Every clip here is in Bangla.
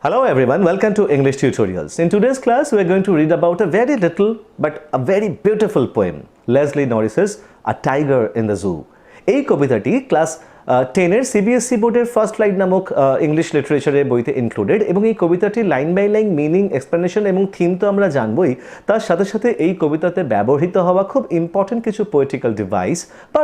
Hello everyone, welcome to English Tutorials. In today's class, we are going to read about a very little but a very beautiful poem, Leslie Norris's A Tiger in the Zoo. এই কবিতাটি ক্লাস 10-এর সিবিএসসি বোর্ডের ফার্স্ট লাইট নামক ইংলিশ লিটারেচারের বইতে ইনক্লুডেড এবং এই কবিতাটি line by line meaning explanation এবং থিম তো আমরা জানবই, তার সাথে সাথে এই কবিতাতে ব্যবহৃত হওয়া খুব ইম্পর্টেন্ট কিছু পোয়েটিক্যাল ডিভাইস বা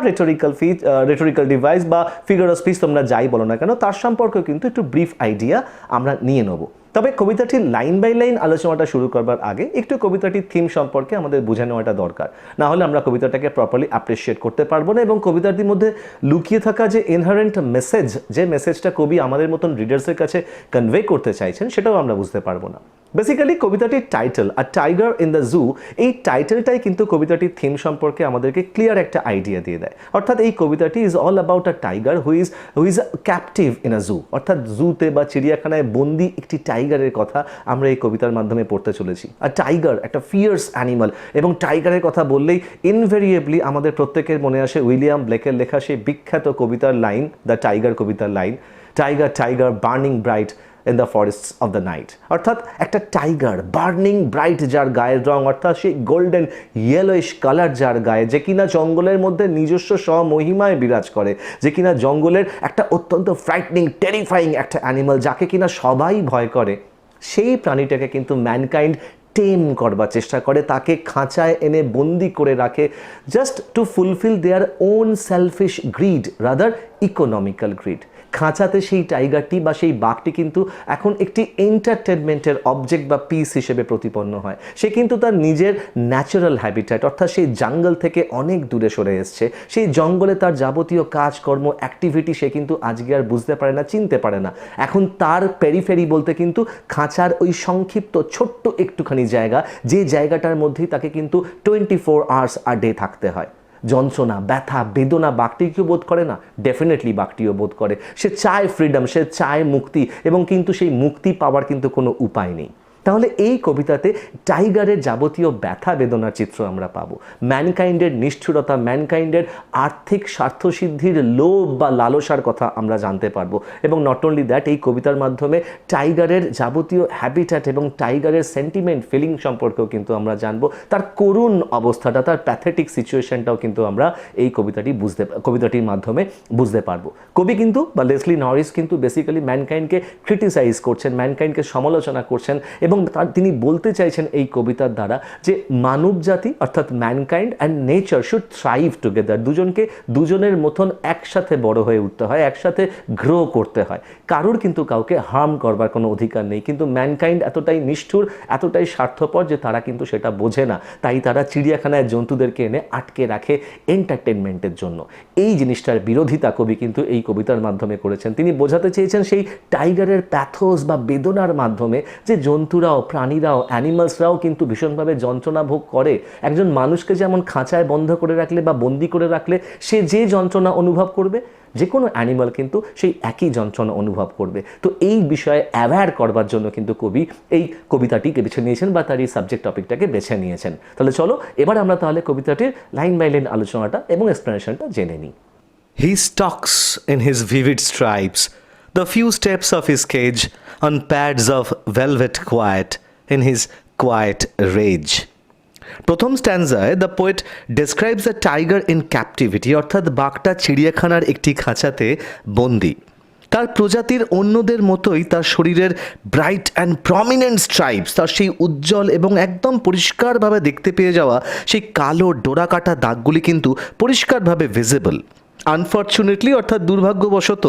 রেটোরিক্যাল ডিভাইস বা ফিগার অফ স্পিচ তোমরা যাই বলো না কেন, তার সম্পর্কে কিন্তু একটু ব্রিফ আইডিয়া আমরা নিয়ে নেব। তবে কবিতাটির লাইন বাই লাইন আলোচনাটা শুরু করবার আগে একটু কবিতাটির থিম সম্পর্কে আমাদের বুঝে নেওয়াটা দরকার, না হলে আমরা কবিতাটাকে প্রপারলি অ্যাপ্রিসিয়েট করতে পারবো না এবং কবিতাটির মধ্যে লুকিয়ে থাকা যে ইনহারেন্ট মেসেজ, যে মেসেজটা কবি আমাদের মতন রিডার্সের কাছে কনভে করতে চাইছেন, সেটাও আমরা বুঝতে পারবো না। বেসিক্যালি কবিতাটির title a tiger in the zoo, এই টাইটেলটাই কিন্তু কবিতাটির থিম সম্পর্কে আমাদেরকে ক্লিয়ার একটা আইডিয়া দিয়ে দেয়। অর্থাৎ এই কবিতাটি is all about a tiger who is captive in a zoo, অর্থাৎ জুতে বা চিড়িয়াখানায় বন্দি একটি টাইগারের কথা আমরা এই কবিতার মাধ্যমে পড়তে চলেছি। আর টাইগার একটা ফিয়ার্স অ্যানিমাল এবং টাইগারের কথা বললেই ইনভেরিয়েবলি আমাদের প্রত্যেকের মনে আসে উইলিয়াম ব্লেকের লেখা সেই বিখ্যাত কবিতার লাইন, দ্য টাইগার কবিতার line, tiger tiger burning bright in the forests of the night. অর্থাৎ একটা টাইগার বার্নিং ব্রাইট, যার গায়ের রং অর্থাৎ সেই গোল্ডেন ইয়েলোইশ কালার যার গায়ে, যে কিনা জঙ্গলের মধ্যে নিজস্ব স্বমহিমায় বিরাজ করে, যে কিনা জঙ্গলের একটা অত্যন্ত ফ্রাইটনিং টেরিফাইং একটা অ্যানিমাল, যাকে কিনা সবাই ভয় করে, সেই প্রাণীটাকে কিন্তু ম্যানকাইন্ড টেম করবার চেষ্টা করে, তাকে খাঁচায় এনে বন্দি করে রাখে just to fulfil their own selfish greed rather economical greed. খাঁচাতে সেই টাইগারটি বা সেই বাঘটি কিন্তু এখন একটি এন্টারটেনমেন্টের অবজেক্ট বা পিস হিসেবে প্রতিপন্ন হয়। সে কিন্তু তার নিজের ন্যাচারাল হ্যাবিট্যাট অর্থাৎ সেই জঙ্গল থেকে অনেক দূরে সরে এসছে। সেই জঙ্গলে তার যাবতীয় কাজকর্ম অ্যাক্টিভিটি সে কিন্তু আজকে আর বুঝতে পারে না, চিনতে পারে না। এখন তার পেরিফেরি বলতে কিন্তু খাঁচার ওই সংক্ষিপ্ত ছোট্ট একটুখানি জায়গা, যে জায়গাটার মধ্যেই তাকে কিন্তু 24 আওয়ার্স আ ডে থাকতে হয়। যন্ত্রণা, ব্যথা, বেদনা বাঘটি কেউ বোধ করে না? ডেফিনেটলি বাঘটিও বোধ করে। সে চায় ফ্রিডম, সে চায় মুক্তি, এবং কিন্তু সেই মুক্তি পাওয়ার কিন্তু কোনো উপায় নেই। তাহলে এই কবিতাতে টাইগারের যাবতীয় ব্যথা বেদনার চিত্র আমরা পাবো, ম্যানকাইন্ডের নিষ্ঠুরতা, ম্যানকাইন্ডের আর্থিক স্বার্থসিদ্ধির লোভ বা লালসার কথা আমরা জানতে পারবো। এবং নট অনলি দ্যাট, এই কবিতার মাধ্যমে টাইগারের যাবতীয় হ্যাবিট্যাট এবং টাইগারের সেন্টিমেন্ট ফিলিং সম্পর্কেও কিন্তু আমরা জানবো, তার করুণ অবস্থাটা, তার প্যাথেটিক সিচুয়েশনটাও কিন্তু আমরা এই কবিতাটির মাধ্যমে বুঝতে পারবো। কবি কিন্তু বা লেসলি নরিস কিন্তু বেসিক্যালি ম্যানকাইন্ডকে ক্রিটিসাইজ করছেন, ম্যানকাইন্ডকে সমালোচনা করছেন এবং তিনি বলতে চাইছেন এই কবিতার দ্বারা যে মানব জাতি অর্থাৎ mankind and nature should thrive together. দুজনের মতন একসাথে বড় হয়ে উঠতে হয়, একসাথে গ্রো করতে হয়। কারোর কিন্তু কাউকে হার্ম করবার কোনো অধিকার নেই, কিন্তু ম্যানকাইন্ড এতটাই নিষ্ঠুর, এতটাই স্বার্থপর যে তারা কিন্তু সেটা বোঝে না। তাই তারা চিড়িয়াখানায় জন্তুদেরকে এনে আটকে রাখে এন্টারটেনমেন্টের জন্য। এই জিনিসটার বিরোধিতা কবি কিন্তু এই কবিতার মাধ্যমে করেছেন। তিনি বোঝাতে চেয়েছেন সেই টাইগারের প্যাথোস বা বেদনার মাধ্যমে যে জন্তুরাও, প্রাণীরাও, অ্যানিমালসরাও কিন্তু ভীষণভাবে যন্ত্রণা ভোগ করে। একজন মানুষকে যেমন খাঁচায় বন্ধ করে রাখলে বা বন্দি করে রাখলে সে যে যন্ত্রণা অনুভব করবে, যে কোনো অ্যানিমাল কিন্তু সেই একই যন্ত্রণা অনুভব করবে। তো এই বিষয়ে অ্যাওয়্যার করবার জন্য কিন্তু কবি এই কবিতাটিকে বেছে নিয়েছেন বা তার এই সাবজেক্ট টপিকটাকে বেছে নিয়েছেন। তাহলে চলো এবার আমরা তাহলে কবিতাটির লাইন বাই লাইন আলোচনাটা এবং এক্সপ্লেনেশনটা জেনে নিই। He stalks in his vivid stripes the few steps of his cage on pads of velvet quiet in his quiet rage. প্রথম স্ট্যান্জায় the poet describes the tiger in captivity, অর্থাৎ বাঘটা চিড়িয়াখানার একটি খাঁচাতে বন্দি। তার প্রজাতির অন্যদের মতোই তার শরীরের ব্রাইট অ্যান্ড প্রমিনেন্ট স্ট্রাইপস, তার সেই উজ্জ্বল এবং একদম পরিষ্কারভাবে দেখতে পেয়ে যাওয়া সেই কালো ডোরাকাটা দাগগুলি কিন্তু পরিষ্কারভাবে ভিজিবল। আনফর্চুনেটলি অর্থাৎ দুর্ভাগ্যবশত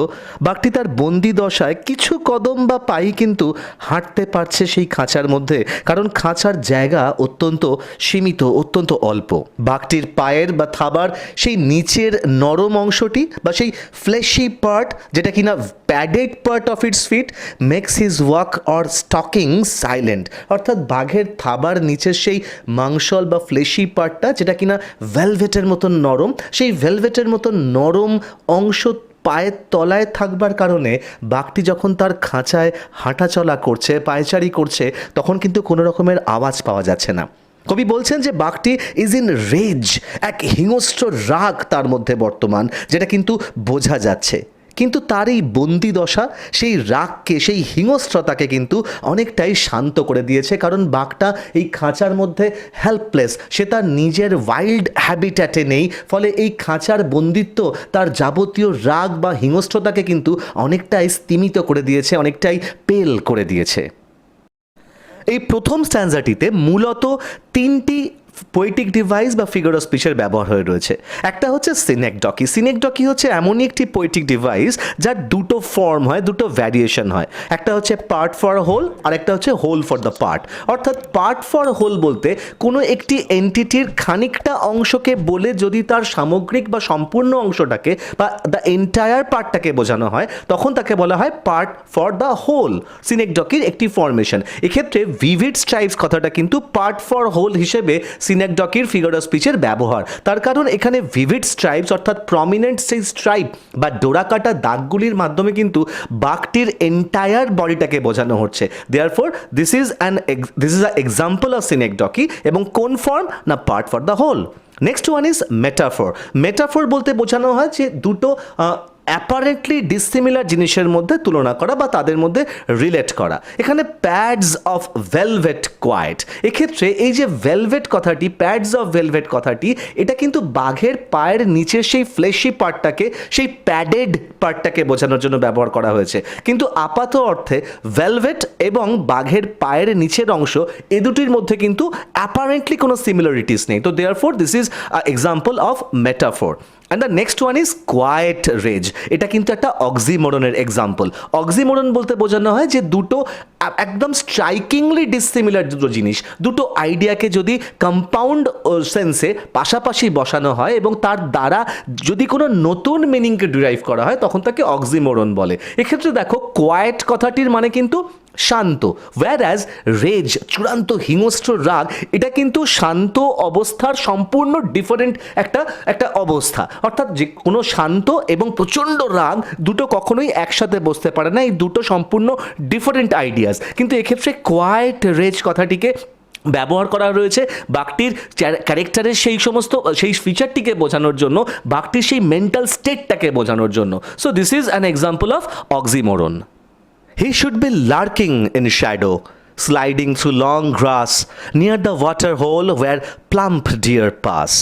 বাঘটি তার বন্দি দশায় কিছু কদম বা পাই কিন্তু হাঁটতে পারছে সেই খাঁচার মধ্যে, কারণ খাঁচার জায়গা অত্যন্ত সীমিত, অত্যন্ত অল্প। বাঘটির পায়ের বা থাবার সেই নিচের নরম অংশটি বা সেই ফ্লেশি পার্ট, যেটা কিনা padded part of its feet, makes his walk or stalking silent. অর্থাৎ বাঘের থাবার নিচের সেই মাংসল বা ফ্লেশি পার্টটা, যেটা কিনা ভেলভেটের মতন নরম, সেই ভেলভেটের মতন নরম অংশ পায়ের তলায় থাকবার কারণে বাঘটি যখন তার খাঁচায় হাঁটাচলা করছে, পায়চারি করছে, তখন কিন্তু কোনো রকমের আওয়াজ পাওয়া যাচ্ছে না। কবি বলছেন যে বাঘটি ইজ ইন রেজ, এক হিংস্র রাগ তার মধ্যে বর্তমান, যেটা কিন্তু বোঝা যাচ্ছে। কিন্তু তার এই বন্দি দশা সেই রাগকে, সেই হিংস্রতাকে কিন্তু অনেকটাই শান্ত করে দিয়েছে, কারণ বাঘটা এই খাঁচার মধ্যে হেল্পলেস, সে তার নিজের ওয়াইল্ড হ্যাবিট্যাটে নেই, ফলে এই খাঁচার বন্দিত্ব তার যাবতীয় রাগ বা হিংস্রতাকে কিন্তু অনেকটাই স্তিমিত করে দিয়েছে, অনেকটাই পেল করে দিয়েছে। এই প্রথম স্ট্যান্জাটিতে মূলত তিনটি পোয়েটিক ডিভাইস বা ফিগার অফ স্পিচের ব্যবহার হয়ে রয়েছে। একটা হচ্ছে সিনেকডকি। সিনেকডকি হচ্ছে এমনই একটি পোয়েটিক ডিভাইস যার দুটো ফর্ম হয়, দুটো ভ্যারিয়েশন হয়। একটা হচ্ছে পার্ট ফর হোল, আর একটা হচ্ছে হোল ফর দ্য পার্ট। অর্থাৎ পার্ট ফর হোল বলতে কোনো একটি এন্টিটির খানিকটা অংশকে বলে যদি তার সামগ্রিক বা সম্পূর্ণ অংশটাকে বা দ্য এন্টায়ার পার্টটাকে বোঝানো হয়, তখন তাকে বলা হয় পার্ট ফর দ্য হোল। সিনেকডকির একটি ফর্মেশন। এক্ষেত্রে ভিভিড স্ট্রাইপস কথাটা কিন্তু পার্ট ফর হোল হিসেবে সিনেকডকির ফিগার অফ স্পিচের ব্যবহার। তার কারণ এখানে ভিভিড স্ট্রাইপস অর্থাৎ প্রমিনেন্ট সেই স্ট্রাইপ বা ডোরাকাটা দাগগুলির মাধ্যমে কিন্তু বাঘটির এন্টায়ার বডিটাকে বোঝানো হচ্ছে। Therefore this is a example of synecdoche, এবং কোন ফর্ম না part for the whole. Next one is metaphor. Metaphor বলতে বোঝানো হয় যে দুটো অ্যাপারেন্টলি ডিসিমিলার জিনিসের মধ্যে তুলনা করা বা তাদের মধ্যে রিলেট করা। এখানে প্যাডস অফ ভেলভেট কোয়াইট, এক্ষেত্রে এই যে ভেলভেট কথাটি, প্যাডস অফ ভেলভেট কথাটি, এটা কিন্তু বাঘের পায়ের নিচের সেই ফ্লেশি পার্টটাকে, সেই প্যাডেড পার্টটাকে বোঝানোর জন্য ব্যবহার করা হয়েছে। কিন্তু আপাত অর্থে ভেলভেট এবং বাঘের পায়ের নিচের অংশ, এ দুটির মধ্যে কিন্তু অ্যাপারেন্টলি কোনো সিমিলারিটিস নেই। তো therefore this is example of metaphor. And the next one is quite rage. এটা কিন্তু একটা অক্সিমোরনের এক্সাম্পল। অক্সিমোরন বলতে বোঝানো হয় যে দুটো একদম স্ট্রাইকিংলি ডিসিমিলার দুটো জিনিস, দুটো আইডিয়াকে যদি কম্পাউন্ড সেন্সে পাশাপাশি বসানো হয় এবং তার দ্বারা যদি কোনো নতুন মিনিংকে ডিরাইভ করা হয়, তখন তাকে অক্সিমোরন বলে। এক্ষেত্রে দেখো কোয়াইট কথাটির মানে কিন্তু শান্ত, ওয়্যারঅ্যাজ রেজ, চূড়ান্ত হিংস্র রাগ, এটা কিন্তু শান্ত অবস্থার সম্পূর্ণ ডিফারেন্ট একটা অবস্থা। অর্থাৎ যে কোনো শান্ত এবং প্রচণ্ড রাগ দুটো কখনোই একসাথে বসতে পারে না, এই দুটো সম্পূর্ণ ডিফারেন্ট আইডিয়াস। কিন্তু এক্ষেত্রে কোয়াইট রেজ কথাটিকে ব্যবহার করা রয়েছে বাঘটির ক্যারেক্টারের সেই ফিচারটিকে বোঝানোর জন্য, বাঘটির সেই মেন্টাল স্টেটটাকে বোঝানোর জন্য। So this is an example of oxymoron. He should be lurking in shadow, sliding through long grass near the water hole where plump deer pass.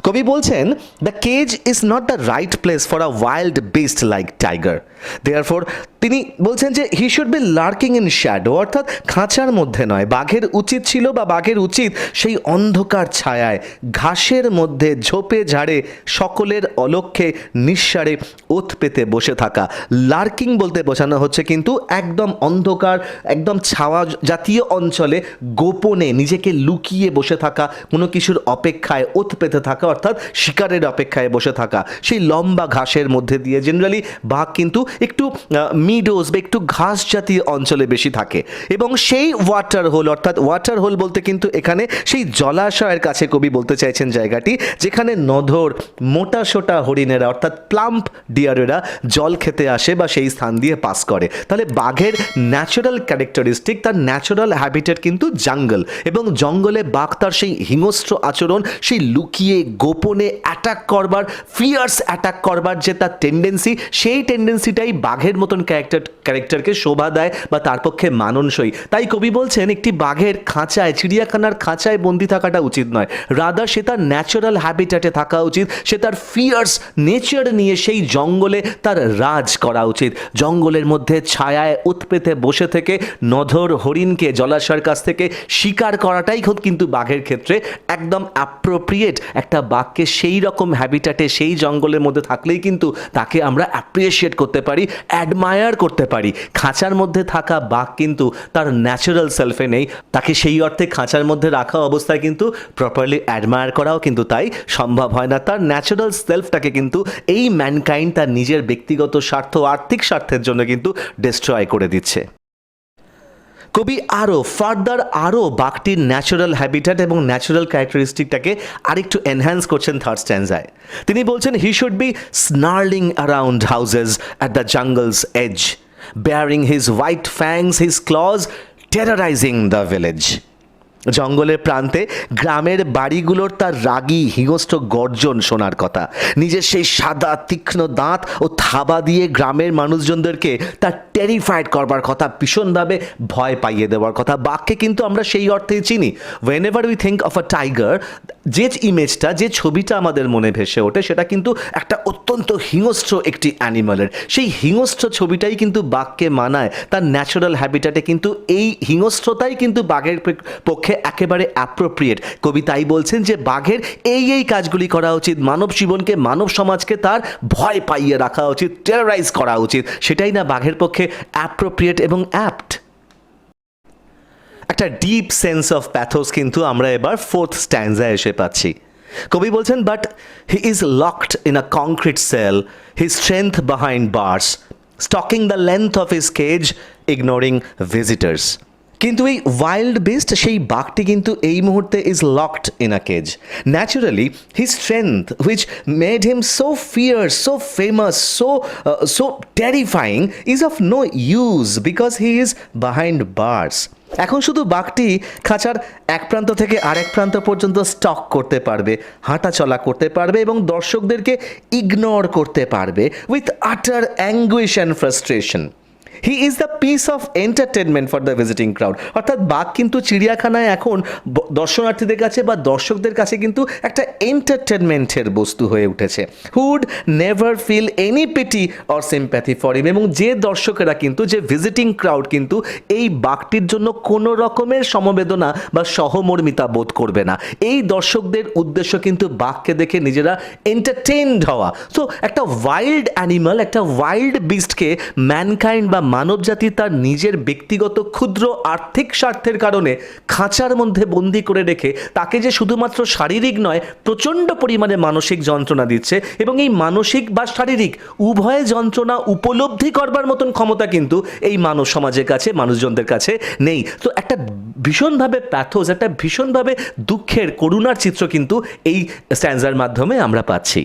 কবি বলছেন, the cage is not the right place for a wild beast like tiger. Therefore তিনি বলছেন যে he should be lurking in shadow, অর্থাৎ খাঁচার মধ্যে নয়। বাঘের উচিত ছিল বা বাঘের উচিত সেই অন্ধকার ছায়ায়, ঘাসের মধ্যে ঝোপে ঝাড়ে সকলের অলক্ষ্যে নিঃসারে ওত পেতে বসে থাকা। লার্কিং বলতে বোঝানো হচ্ছে কিন্তু একদম অন্ধকার, একদম ছাওয়া জাতীয় অঞ্চলে গোপনে নিজেকে লুকিয়ে বসে থাকা, কোনো কিছুর অপেক্ষায় ওত পেতে থাকা, অর্থাৎ শিকারের অপেক্ষায় বসে থাকা। সেই লম্বা ঘাসের মধ্যে দিয়ে জেনারেলি বাঘ কিন্তু একটু মিডোজ বা একটু ঘাস জাতীয় অঞ্চলে বেশি থাকে। এবং সেই ওয়াটার হোল, অর্থাৎ ওয়াটার হোল বলতে কিন্তু এখানে সেই জলাশয়ের কাছে কবি বলতে চাইছেন জায়গাটি, যেখানে নধর মোটা সোটা হরিণেরা অর্থাৎ প্লাম্প ডিয়ারেরা জল খেতে আসে বা সেই স্থান দিয়ে পাস করে। তাহলে বাঘের ন্যাচারাল ক্যারেক্টারিস্টিক, তার ন্যাচারাল হ্যাবিটেট কিন্তু জঙ্গল, এবং জঙ্গলে বাঘ তার সেই হিংস্র আচরণ, সেই লুকিয়ে গোপনে অ্যাটাক করবার, ফিয়ার্স অ্যাটাক করবার যে তার টেন্ডেন্সি, সেই টেন্ডেন্সিটাই বাঘের মতন ক্যারেক্টারকে শোভা দেয় বা তার পক্ষে মানানসই। তাই কবি বলছেন একটি বাঘের খাঁচায়, চিড়িয়াখানার খাঁচায় বন্দি থাকাটা উচিত নয়, রাদার সে তার ন্যাচারাল হ্যাবিটেটে থাকা উচিত। সে তার ফিয়ার্স নেচার নিয়ে সেই জঙ্গলে তার রাজ করা উচিত। জঙ্গলের মধ্যে ছায়ায় উৎপেতে বসে থেকে নধর হরিণকে জলাশয়ের কাছ থেকে শিকার করাটাই কিন্তু বাঘের ক্ষেত্রে একদম অ্যাপ্রোপ্রিয়েট। একটা বাঘকে সেই রকম হ্যাবিটেটে, সেই জঙ্গলের মধ্যে থাকলেই কিন্তু তাকে আমরা অ্যাপ্রিসিয়েট করতে পারি, অ্যাডমায়ার করতে পারি। খাঁচার মধ্যে থাকা বাঘ কিন্তু তার ন্যাচারাল সেলফে নেই, তাকে সেই অর্থে খাঁচার মধ্যে রাখা অবস্থায় কিন্তু প্রপারলি অ্যাডমায়ার করাও কিন্তু তাই সম্ভব হয় না। তার ন্যাচারাল সেলফটাকে কিন্তু এই ম্যানকাইন্ড তার নিজের ব্যক্তিগত স্বার্থ, আর্থিক স্বার্থের জন্য কিন্তু ডিস্ট্রয় করে দিচ্ছে। কবি আরও বাঘটির ন্যাচারাল হ্যাবিটেট এবং ন্যাচারাল ক্যারেক্টারিস্টিকটাকে আরেকটু এনহ্যান্স করছেন থার্ড স্ট্যান্জায়। তিনি বলছেন, he should be snarling around houses at the jungle's edge, bearing his white fangs, his claws, terrorizing the village. জঙ্গলের প্রান্তে গ্রামের বাড়িগুলোর তার রাগী হিংস্র গর্জন শোনার কথা, নিজের সেই সাদা তীক্ষ্ণ দাঁত ও থাবা দিয়ে গ্রামের মানুষজনদেরকে তার টেরিফাইড করবার কথা, ভীষণভাবে ভয় পাইয়ে দেওয়ার কথা। বাঘকে কিন্তু আমরা সেই অর্থেই চিনি। Whenever we think of a tiger, যে ইমেজটা, যে ছবিটা আমাদের মনে ভেসে ওঠে সেটা কিন্তু একটা অত্যন্ত হিংস্র একটি অ্যানিমালের। সেই হিংস্র ছবিটাই কিন্তু বাঘকে মানায়, তার ন্যাচারাল হ্যাবিটাটে কিন্তু এই হিংস্রতাই কিন্তু বাঘের পক্ষে একেবারে অ্যাপ্রোপ্রিয়েট। কবি তাই বলছেন যে বাঘের এই কাজগুলি করা উচিত, মানব জীবনকে, মানব সমাজকে তার ভয় পাইয়ে রাখা উচিত, টেররাইজ করা উচিত, সেটাই না বাঘের পক্ষে অ্যাপ্রোপ্রিয়েট এবং অ্যাপ্ট। একটা ডিপ সেন্স অফ প্যাথোস কিন্তু আমরা এবার ফোর্থ স্ট্যান্জায় এসে পাচ্ছি। কবি বলছেন, but he is locked in a concrete cell, his strength behind bars, stalking the length of his cage, ignoring visitors. কিন্তু এই ওয়াইল্ড বিস্ট, সেই বাঘটি কিন্তু এই মুহূর্তে is locked in a cage. Naturally his strength which made him so fierce, so famous, so terrifying is of no use because he is behind bars. এখন শুধু বাঘটি খাঁচার এক প্রান্ত থেকে আরেক প্রান্ত পর্যন্ত স্টক করতে পারবে, হাঁটা চলা করতে পারবে এবং দর্শকদেরকে ইগনোর করতে পারবে উইথ আটার anguish and frustration. He is the piece of entertainment for the visiting crowd. অর্থাৎ বাঘ কিন্তু চিড়িয়াখানায় এখন দর্শনার্থীদের কাছে বা দর্শকদের কাছে কিন্তু একটা এন্টারটেনমেন্টের বস্তু হয়ে উঠেছে। Who'd never feel any pity or sympathy for him. এবং যে দর্শকেরা কিন্তু, যে ভিজিটিং ক্রাউড কিন্তু এই বাঘটির জন্য কোনো রকমের সমবেদনা বা সহমর্মিতা বোধ করবে না। এই দর্শকদের উদ্দেশ্য কিন্তু বাঘকে দেখে নিজেরা এন্টারটেইনড হওয়া। তো একটা ওয়াইল্ড অ্যানিমাল, একটা ওয়াইল্ড বিস্টকে ম্যানকাইন্ড বা মানবজাতি তার নিজের ব্যক্তিগত ক্ষুদ্র আর্থিক স্বার্থের কারণে খাঁচার মধ্যে বন্দি করে রেখে তাকে যে শুধুমাত্র শারীরিক নয়, প্রচণ্ড পরিমাণে মানসিক যন্ত্রণা দিচ্ছে, এবং এই মানসিক বা শারীরিক উভয় যন্ত্রণা উপলব্ধি করবার মতন ক্ষমতা কিন্তু এই মানব সমাজের কাছে, মানুষজনদের কাছে নেই। তো একটা ভীষণভাবে প্যাথোস, একটা ভীষণভাবে দুঃখের, করুণার চিত্র কিন্তু এই স্ট্যান্জার মাধ্যমে আমরা পাচ্ছি।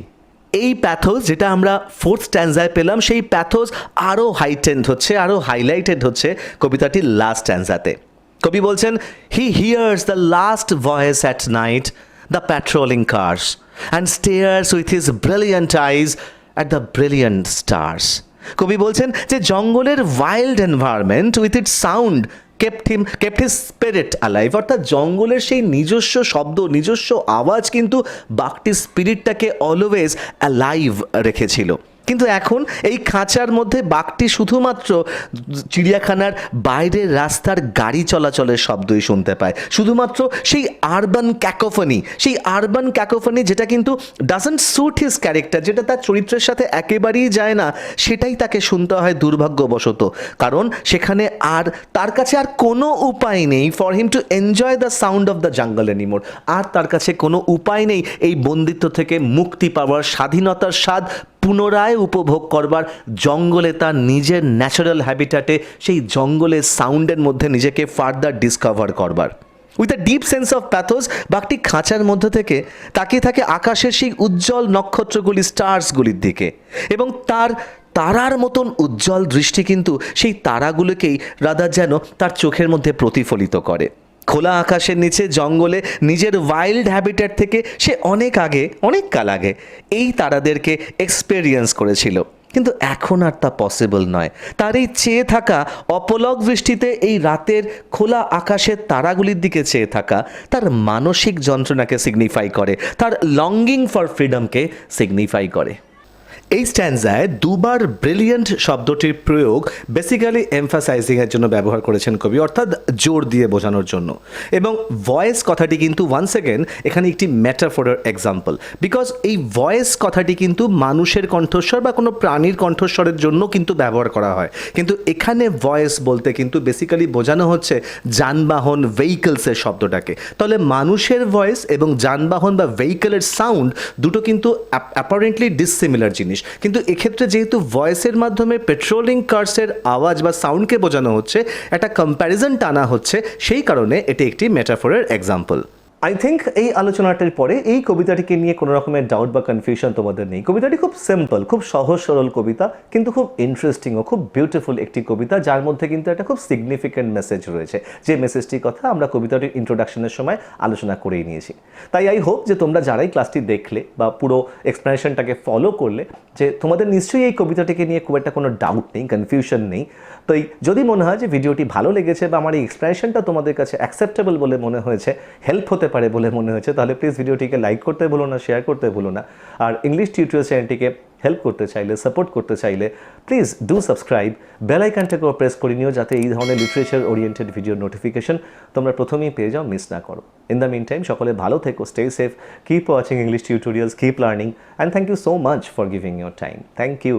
এই প্যাথোস যেটা আমরা ফোর্থ স্ট্যান্জায় পেলাম, সেই প্যাথোস আরও হাইটেন্ড হচ্ছে, আরও হাইলাইটেড হচ্ছে কবিতাটির লাস্ট স্ট্যান্জাতে। কবি বলছেন, he hears the last voice at night, the patrolling cars, and stares with his brilliant eyes at the brilliant stars. কবি বলছেন যে জঙ্গলের wild environment with it sound kept his spirit alive। অর্থাৎ জঙ্গলের সেই নিজস্ব শব্দ, নিজস্ব আওয়াজ কিন্তু বাঘটির স্পিরিটটাকে অলওয়েজ অ্যালাইভ রেখেছিল। কিন্তু এখন এই খাঁচার মধ্যে বাঘটি শুধুমাত্র চিড়িয়াখানার বাইরের রাস্তার গাড়ি চলাচলের শব্দই শুনতে পায়, শুধুমাত্র সেই আরবান ক্যাকোফনি যেটা কিন্তু ডাজন্ট স্যুট হিজ ক্যারেক্টার, যেটা তার চরিত্রের সাথে একেবারেই যায় না, সেটাই তাকে শুনতে হয় দুর্ভাগ্যবশত। কারণ সেখানে আর তার কাছে আর কোনো উপায় নেই for him to enjoy the sound of the jungle anymore. আর তার কাছে কোনো উপায় নেই এই বন্দিত্ব থেকে মুক্তি পাওয়ার, স্বাধীনতার স্বাদ পুনরায় উপভোগ করবার, জঙ্গলে তার নিজের ন্যাচারাল হ্যাবিটাটে, সেই জঙ্গলের সাউন্ডের মধ্যে নিজেকে ফার্দার ডিসকভার করবার। With a deep sense of pathos বাঘটি খাঁচার মধ্য থেকে তাকিয়ে থাকে আকাশের সেই উজ্জ্বল নক্ষত্রগুলি, স্টার্সগুলির দিকে, এবং তার তারার মতন উজ্জ্বল দৃষ্টি কিন্তু সেই তারাগুলোকেই রাদার যেন তার চোখের মধ্যে প্রতিফলিত করে। খোলা আকাশের নিচে জঙ্গলে নিজের ওয়াইল্ড হ্যাবিটেট থেকে সে অনেক কাল আগে এই তারাদেরকে এক্সপেরিয়েন্স করেছিল, কিন্তু এখন আর তা পসিবল নয়। তার এই চেয়ে থাকা, অপলক দৃষ্টিতে এই রাতের খোলা আকাশের তারাগুলির দিকে চেয়ে থাকা তার মানসিক যন্ত্রণাকে সিগনিফাই করে, তার লঙ্গিং ফর ফ্রিডমকে সিগনিফাই করে। এই স্ট্যান্জায় দুবার ব্রিলিয়ান্ট শব্দটির প্রয়োগ বেসিক্যালি এমফাসাইজিংয়ের জন্য ব্যবহার করেছেন কবি, অর্থাৎ জোর দিয়ে বোঝানোর জন্য। এবং ভয়েস কথাটি কিন্তু ওয়ান্স এগেন এখানে একটি মেটাফোরের এক্সাম্পল, বিকজ এই ভয়েস কথাটি কিন্তু মানুষের কণ্ঠস্বর বা কোনো প্রাণীর কণ্ঠস্বরের জন্য কিন্তু ব্যবহার করা হয়, কিন্তু এখানে ভয়েস বলতে কিন্তু বেসিক্যালি বোঝানো হচ্ছে যানবাহন, ভেহিকলসের শব্দটাকে। তাহলে মানুষের ভয়েস এবং যানবাহন বা ভেহিকলের সাউন্ড দুটো কিন্তু অ্যাপারেন্টলি ডিসসিমিলার জিনিস, কিন্তু এক্ষেত্রে যেহেতু ভয়েসের মাধ্যমে পেট্রোলিং কার্সের আওয়াজ বা সাউন্ডকে বোঝানো হচ্ছে, একটা কম্প্যারিজন টানা হচ্ছে, সেই কারণে এটি একটি মেটাফোরের এক্সাম্পল। আই থিঙ্ক এই আলোচনাটার পরে এই কবিতাটিকে নিয়ে কোনো রকমের ডাউট বা কনফিউশন তোমাদের নেই। কবিতাটি খুব সিম্পল, খুব সহজ সরল কবিতা, কিন্তু খুব ইন্টারেস্টিং ও খুব বিউটিফুল একটি কবিতা, যার মধ্যে কিন্তু একটা খুব সিগনিফিক্যান্ট মেসেজ রয়েছে, যে মেসেজটির কথা আমরা কবিতাটির ইন্ট্রোডাকশনের সময় আলোচনা করেই নিয়েছি। তাই আই হোপ যে তোমরা যারাই ক্লাসটি দেখলে বা পুরো এক্সপ্লেনেশনটাকে ফলো করলে, যে তোমাদের নিশ্চয়ই এই কবিতাটিকে নিয়ে খুব একটা কোনো ডাউট নেই, কনফিউশন নেই। তো যদি মনে হয় যে ভিডিওটি ভালো লেগেছে বা আমার এই এক্সপ্লেনেশনটা তোমাদের কাছে অ্যাকসেপ্টেবল বলে মনে হয়েছে, হেল্প হতে পারে বলে মনে হয়েছে, তাহলে প্লিজ ভিডিওটিকে লাইক করতে ভুলো না, শেয়ার করতে ভুলো না। আর ইংলিশ টিউটোরিয়াল চ্যানেলটিকে হেল্প করতে চাইলে, সাপোর্ট করতে চাইলে প্লিজ ডু সাবস্ক্রাইব, বেল আইকনটাকেও প্রেস করে নিও, যাতে এই ধরনের লিটারেচার ওরিয়েন্টেড ভিডিও নোটিফিকেশন তোমরা প্রথমেই পেয়ে যাও, মিস না করো। ইন দ্য মিন টাইম সকলে ভালো থেকো, stay safe, keep watching English tutorials, keep learning, and thank you so much for giving your time. Thank you.